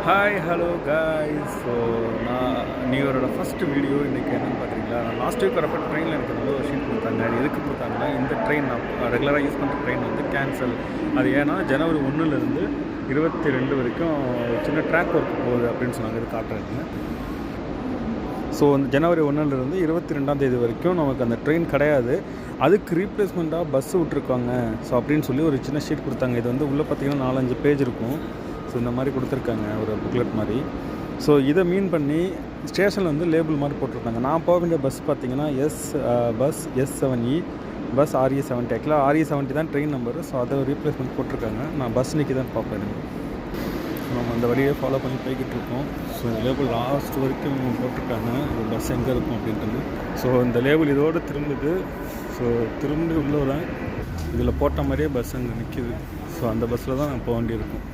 Hi hello guys. So நான் நியூரோட first video இன்றைக்கி என்னென்னு பார்க்குறீங்களா, நான் லாஸ்ட் வீக் வரப்போ ட்ரெயினில் எனக்கு நல்ல ஒரு ஷீட் கொடுத்தாங்க. அது எதுக்கு கொடுத்தாங்கன்னா, இந்த ட்ரெயின் நான் ரெகுலராக யூஸ் பண்ணுற ட்ரெயின் வந்து கேன்சல். அது ஏன்னா ஜனவரி 1லேருந்து 22 வரைக்கும் சின்ன ட்ராக் ஒர்க் போகுது அப்படின்னு சொன்னாங்க. இது காட்டுறேங்க. ஸோ அந்த ஜனவரி 1லேருந்து 22ஆம் தேதி வரைக்கும் நமக்கு அந்த ட்ரெயின் கிடையாது. அதுக்கு ரீப்ளேஸ்மெண்ட்டாக பஸ்ஸு விட்ருக்காங்க. ஸோ அப்படின்னு சொல்லி ஒரு சின்ன ஷீட் கொடுத்தாங்க. இது வந்து உள்ளே பார்த்திங்கன்னா 4-5 பேஜ் இருக்கும். ஸோ இந்த மாதிரி கொடுத்துருக்காங்க, ஒரு புக்லெட் மாதிரி. ஸோ இதை மீன் பண்ணி ஸ்டேஷனில் வந்து லேபிள் மாதிரி போட்டிருக்காங்க. நான் போக வேண்டிய பஸ் பார்த்திங்கன்னா பஸ் S7E பஸ் RE70. ஆக்சுவலாக RE70 தான் ட்ரெயின் நம்பரு. ஸோ அதை ரீப்ளேஸ்மெண்ட் போட்டிருக்காங்க. நான் பஸ் நிற்கி தான் பார்ப்பேன். நம்ம அந்த வழியை ஃபாலோ பண்ணி போய்கிட்டு இருக்கோம். ஸோ இந்த லேபிள் லாஸ்ட் வரைக்கும் போட்டிருக்காங்க, இந்த பஸ் எங்கே இருக்கும் அப்படின்றது. ஸோ இந்த லேபிள் இதோடு திரும்புது. ஸோ திரும்பி உள்ளே இதில் போட்ட மாதிரியே பஸ் அங்கே நிற்கிது. ஸோ அந்த பஸ்ஸில் தான் நான் போக வேண்டியிருக்கும்.